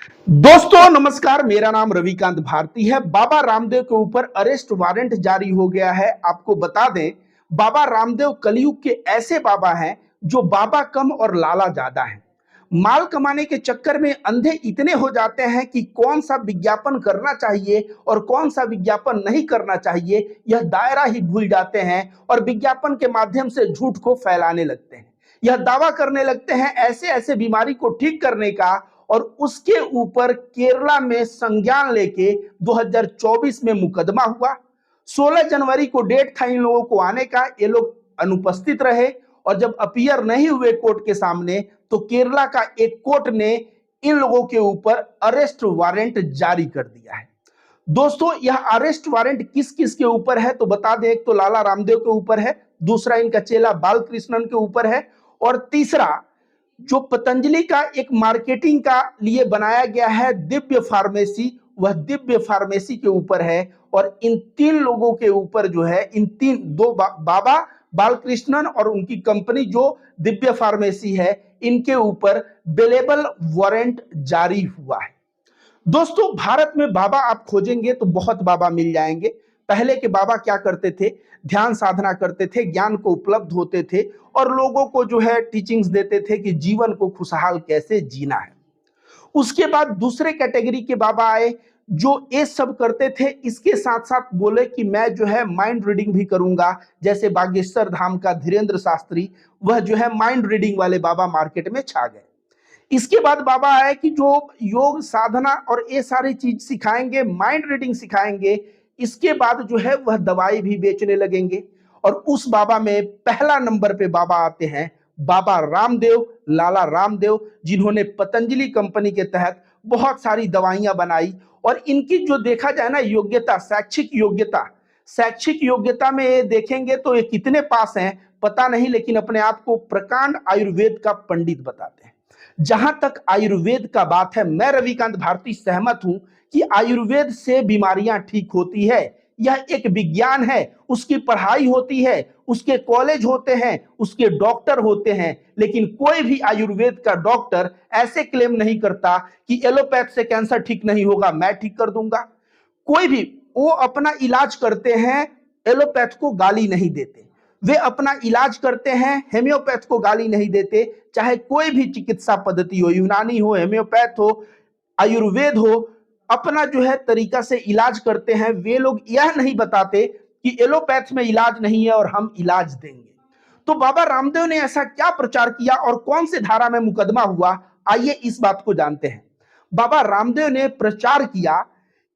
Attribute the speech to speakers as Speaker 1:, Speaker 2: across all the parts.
Speaker 1: दोस्तों नमस्कार, मेरा नाम रविकांत भारती है। बाबा रामदेव के ऊपर अरेस्ट वारंट जारी हो गया है। आपको बता दें, बाबा रामदेव कलयुग के ऐसे बाबा हैं जो बाबा कम और लाला ज्यादा हैं। माल कमाने के चक्कर में अंधे इतने हो जाते हैं कि कौन सा विज्ञापन करना चाहिए और कौन सा विज्ञापन नहीं करना चाहिए, यह दायरा ही भूल जाते हैं और विज्ञापन के माध्यम से झूठ को फैलाने लगते हैं। यह दावा करने लगते हैं ऐसे ऐसे बीमारी को ठीक करने का, और उसके ऊपर केरला में संज्ञान लेके 2024 में मुकदमा हुआ। 16 जनवरी को डेट था इन लोगों को आने का, ये लोग अनुपस्थित रहे और जब अपीयर नहीं हुए कोर्ट के सामने तो केरला का एक कोर्ट ने इन लोगों के ऊपर अरेस्ट वारंट जारी कर दिया है। दोस्तों, यह अरेस्ट वारंट किस किस के ऊपर है तो बता दें। एक तो लाला रामदेव के ऊपर है, दूसरा इनका चेला बालकृष्णन के ऊपर है, और तीसरा जो पतंजलि का एक मार्केटिंग का लिए बनाया गया है दिव्य फार्मेसी, वह दिव्य फार्मेसी के ऊपर है। और इन तीन लोगों के ऊपर जो है, इन तीन बाबा बालकृष्णन और उनकी कंपनी जो दिव्य फार्मेसी है, इनके ऊपर बेलेबल वारंट जारी हुआ है। दोस्तों, भारत में बाबा आप खोजेंगे तो बहुत बाबा मिल जाएंगे। पहले के बाबा क्या करते थे? ध्यान साधना करते थे, ज्ञान को उपलब्ध होते थे और लोगों को जो है टीचिंग्स देते थे कि जीवन को खुशहाल कैसे जीना है। उसके बाद दूसरे कैटेगरी के बाबा आए जो ये सब करते थे, इसके साथ साथ बोले कि मैं जो है माइंड रीडिंग भी करूंगा। जैसे बागेश्वर धाम का धीरेन्द्र शास्त्री, वह जो है माइंड रीडिंग वाले बाबा मार्केट में छा गए। इसके बाद बाबा आए कि जो योग साधना और ये सारी चीज सिखाएंगे, माइंड रीडिंग सिखाएंगे। इसके बाद जो है वह दवाई भी बेचने लगेंगे। और उस बाबा में पहला नंबर पे बाबा आते हैं बाबा रामदेव, लाला रामदेव, जिन्होंने पतंजलि कंपनी के तहत बहुत सारी दवाइयां बनाई। और इनकी जो देखा जाए ना योग्यता, शैक्षिक योग्यता में ये देखेंगे तो ये कितने पास हैं पता नहीं, लेकिन अपने आप को प्रकांड आयुर्वेद का पंडित बताते हैं। जहां तक आयुर्वेद का बात है, मैं रविकांत भारती सहमत हूं कि आयुर्वेद से बीमारियां ठीक होती है। यह एक विज्ञान है, उसकी पढ़ाई होती है, उसके कॉलेज होते हैं, उसके डॉक्टर होते हैं। लेकिन कोई भी आयुर्वेद का डॉक्टर ऐसे क्लेम नहीं करता कि एलोपैथ से कैंसर ठीक नहीं होगा, मैं ठीक कर दूंगा। कोई भी, वो अपना इलाज करते हैं, एलोपैथ को गाली नहीं देते। वे अपना इलाज करते हैं, हेम्योपैथ को गाली नहीं देते। चाहे कोई भी चिकित्सा पद्धति हो, यूनानी हो, हेम्योपैथ हो, आयुर्वेद हो, अपना जो है तरीका से इलाज करते हैं। वे लोग यह नहीं बताते कि एलोपैथ में इलाज नहीं है और हम इलाज देंगे। तो बाबा रामदेव ने ऐसा क्या प्रचार किया और कौन से धारा में मुकदमा हुआ, आइए इस बात को जानते हैं। बाबा रामदेव ने प्रचार किया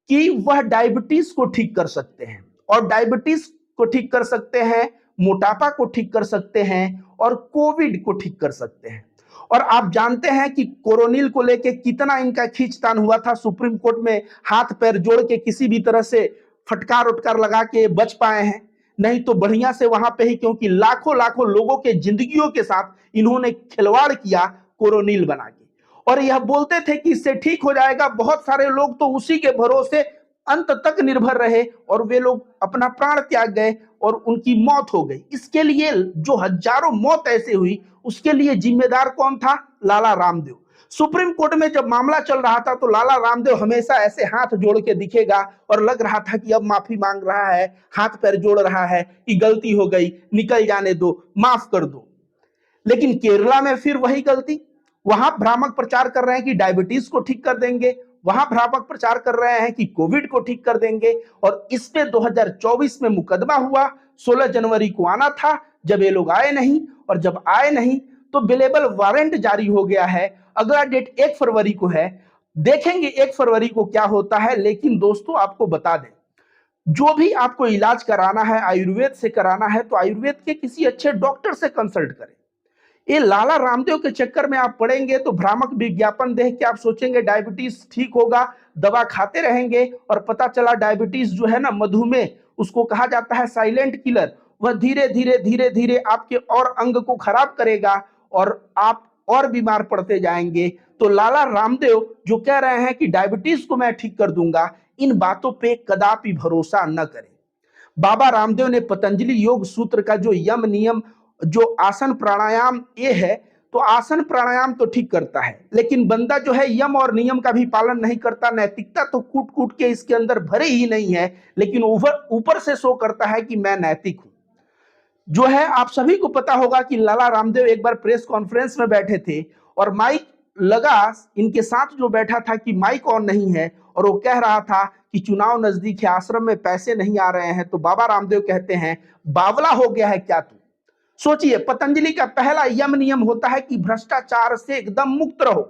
Speaker 1: कि वह डायबिटीज को ठीक कर सकते हैं, और डायबिटीज को ठीक कर सकते हैं, मोटापा को ठीक कर सकते हैं और कोविड को ठीक कर सकते हैं। और आप जानते हैं कि कोरोनिल को लेके कितना इनका खींचतान हुआ था। सुप्रीम कोर्ट में हाथ पैर जोड़ के किसी भी तरह से फटकार उटकार लगा के बच पाए हैं, नहीं तो बढ़िया से वहां पे ही, क्योंकि लाखों लाखों लोगों के जिंदगियों के साथ इन्होंने खिलवाड़ किया कोरोनिल बना के। और यह बोलते थे कि इससे ठीक हो जाएगा। बहुत सारे लोग तो उसी के भरोसे अंत तक निर्भर रहे और वे लोग अपना प्राण त्याग गए और उनकी मौत हो गई। इसके लिए जो हजारों मौत ऐसे हुई, उसके लिए जिम्मेदार कौन था? लाला रामदेव। सुप्रीम कोर्ट में जब मामला चल रहा था तो लाला रामदेव हमेशा ऐसे हाथ जोड़ के दिखेगा और लग रहा था कि अब माफी मांग रहा है, हाथ पैर जोड़ रहा है कि गलती हो गई, निकल जाने दो, माफ कर दो। लेकिन केरला में फिर वही गलती। वहां भ्रामक प्रचार कर रहे हैं कि डायबिटीज को ठीक कर देंगे, वहां भ्रामक प्रचार कर रहे हैं कि कोविड को ठीक कर देंगे। और इस पे 2024 में मुकदमा हुआ। 16 जनवरी को आना था, जब ये लोग आए नहीं, और जब आए नहीं तो बेलेबल वारंट जारी हो गया है। अगला डेट 1 फरवरी को है, देखेंगे 1 फरवरी को क्या होता है। लेकिन दोस्तों, आपको बता दें, जो भी आपको इलाज कराना है आयुर्वेद से कराना है तो आयुर्वेद के किसी अच्छे डॉक्टर से कंसल्ट करें। ये लाला रामदेव के चक्कर में आप पड़ेंगे तो भ्रामक विज्ञापन देख के आप सोचेंगे डायबिटीज ठीक होगा, दवा खाते रहेंगे, और पता चला डायबिटीज जो है ना, मधुमेह, उसको कहा जाता है साइलेंट किलर। वह धीरे धीरे धीरे धीरे आपके और अंग को खराब करेगा और आप और बीमार पड़ते जाएंगे। तो लाला रामदेव जो कह रहे हैं कि डायबिटीज को मैं ठीक कर दूंगा, इन बातों पे कदापि भरोसा न करें। बाबा रामदेव ने पतंजलि योग सूत्र का जो यम नियम, जो आसन प्राणायाम ये है, तो आसन प्राणायाम तो ठीक करता है, लेकिन बंदा जो है यम और नियम का भी पालन नहीं करता। नैतिकता तो कूट कूट के इसके अंदर भरे ही नहीं है, लेकिन ऊपर से शो करता है कि मैं नैतिक हूं। जो है आप सभी को पता होगा कि लाला रामदेव एक बार प्रेस कॉन्फ्रेंस में बैठे थे और माइक लगा, इनके साथ जो बैठा था कि माइक ऑन नहीं है, और वो कह रहा था कि चुनाव नजदीक है, आश्रम में पैसे नहीं आ रहे हैं। तो बाबा रामदेव कहते हैं, बावला हो गया है क्या तू? सोचिए, पतंजलि का पहला यम नियम होता है कि भ्रष्टाचार से एकदम मुक्त रहो।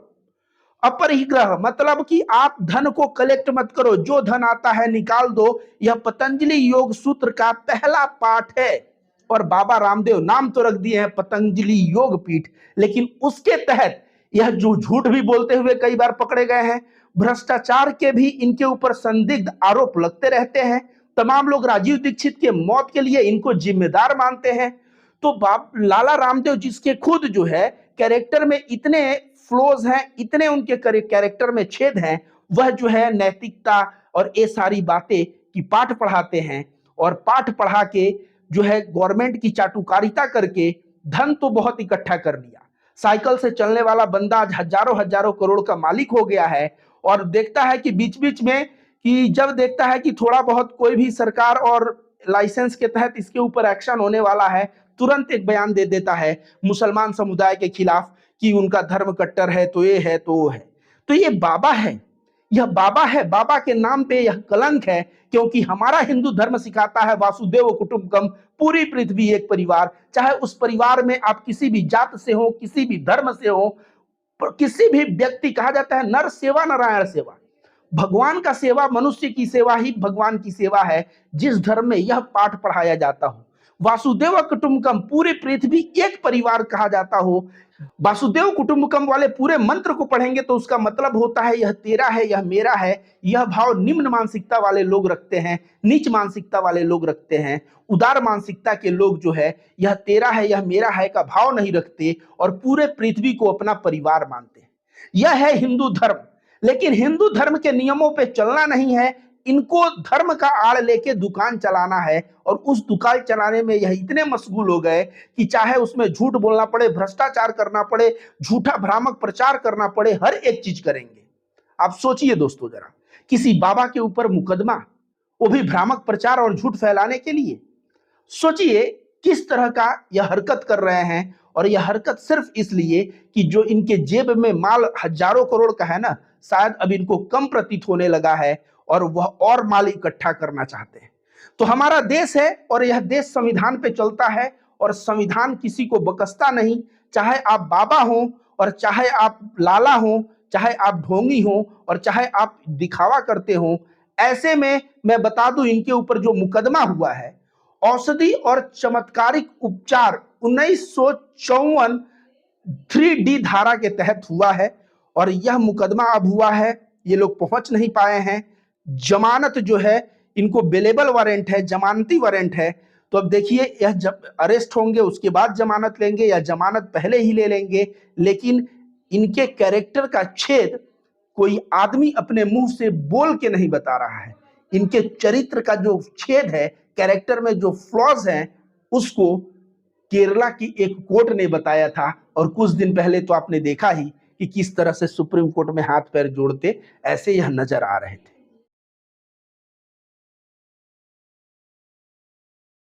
Speaker 1: अपरिग्रह मतलब कि आप धन को कलेक्ट मत करो, जो धन आता है निकाल दो। यह पतंजलि योग सूत्र का पहला पाठ है। और बाबा रामदेव नाम तो रख दिए हैं पतंजलि योग पीठ, लेकिन उसके तहत यह जो झूठ भी बोलते हुए कई बार पकड़े गए हैं। भ्रष्टाचार के भी इनके ऊपर संदिग्ध आरोप लगते रहते हैं। तमाम लोग राजीव दीक्षित के मौत के लिए इनको जिम्मेदार मानते हैं। तो लाला रामदेव जिसके खुद जो है कैरेक्टर में इतने फ्लोज हैं, इतने उनके कैरेक्टर में छेद हैं, वह जो है नैतिकता और ये सारी बातें की पाठ पढ़ाते हैं। और पाठ पढ़ा के जो है गवर्नमेंट की चाटुकारिता करके धन तो बहुत इकट्ठा कर लिया। साइकिल से चलने वाला बंदा आज हजारों हजारों करोड़ का मालिक हो गया है। और देखता है कि बीच बीच में कि जब देखता है कि थोड़ा बहुत कोई भी सरकार और लाइसेंस के तहत इसके ऊपर एक्शन होने वाला है, तुरंत एक बयान दे देता है मुसलमान समुदाय के खिलाफ कि उनका धर्म कट्टर है, तो ये है तो वो है। तो ये बाबा है, यह बाबा है। बाबा के नाम पे यह कलंक है, क्योंकि हमारा हिंदू धर्म सिखाता है वासुदेव कुटुंबकम, पूरी पृथ्वी एक परिवार। चाहे उस परिवार में आप किसी भी जात से हो, किसी भी धर्म से हो, किसी भी व्यक्ति, कहा जाता है नर सेवा नारायण सेवा। भगवान का सेवा, मनुष्य की सेवा ही भगवान की सेवा है। जिस धर्म में यह पाठ पढ़ाया जाता हो, वासुदेव कुटुंबकम, पूरी पृथ्वी एक परिवार कहा जाता हो, वासुदेव कुटुंबकम वाले पूरे मंत्र को पढ़ेंगे तो उसका मतलब होता है यह तेरा है, यह मेरा है। यह भाव निम्न मानसिकता वाले लोग रखते हैं, नीच मानसिकता वाले लोग रखते हैं। उदार मानसिकता के लोग जो है यह तेरा है, यह मेरा है का भाव नहीं रखते और पूरे पृथ्वी को अपना परिवार मानते हैं। यह है हिंदू धर्म। लेकिन हिंदू धर्म के नियमों पे चलना नहीं है, इनको धर्म का आड़ लेके दुकान चलाना है। और उस दुकान चलाने में यह इतने मशगूल हो गए कि चाहे उसमें झूठ बोलना पड़े, भ्रष्टाचार करना पड़े, झूठा भ्रामक प्रचार करना पड़े, हर एक चीज करेंगे। आप सोचिए दोस्तों जरा, किसी बाबा के ऊपर मुकदमा, वो भी भ्रामक प्रचार और झूठ फैलाने के लिए। सोचिए किस तरह का यह हरकत कर रहे हैं। और यह हरकत सिर्फ इसलिए कि जो इनके जेब में माल हजारों करोड़ का है ना, शायद अब इनको कम प्रतीत होने लगा है और वह और माल इकट्ठा करना चाहते हैं। तो हमारा देश है और यह देश संविधान पे चलता है और संविधान किसी को बकसता नहीं। चाहे आप बाबा हो और चाहे आप लाला हो, चाहे आप ढोंगी हो और चाहे आप दिखावा करते हो। ऐसे में मैं बता दूं, इनके ऊपर जो मुकदमा हुआ है औषधि और चमत्कारिक उपचार 1954 3D धारा के तहत हुआ है। और यह मुकदमा अब हुआ है, ये लोग पहुंच नहीं पाए हैं। जमानत जो है, इनको बेलेबल वारंट है, जमानती वारंट है। तो अब देखिए, यह जब अरेस्ट होंगे उसके बाद जमानत लेंगे या जमानत पहले ही ले लेंगे। लेकिन इनके कैरेक्टर का छेद कोई आदमी अपने मुंह से बोल के नहीं बता रहा है। इनके चरित्र का जो छेद है, कैरेक्टर में जो फ्लॉज हैं, उसको केरला की एक कोर्ट ने बताया था। और कुछ दिन पहले तो आपने देखा ही कि किस तरह से सुप्रीम कोर्ट में हाथ पैर जोड़ते ऐसे यह नजर आ रहे थे।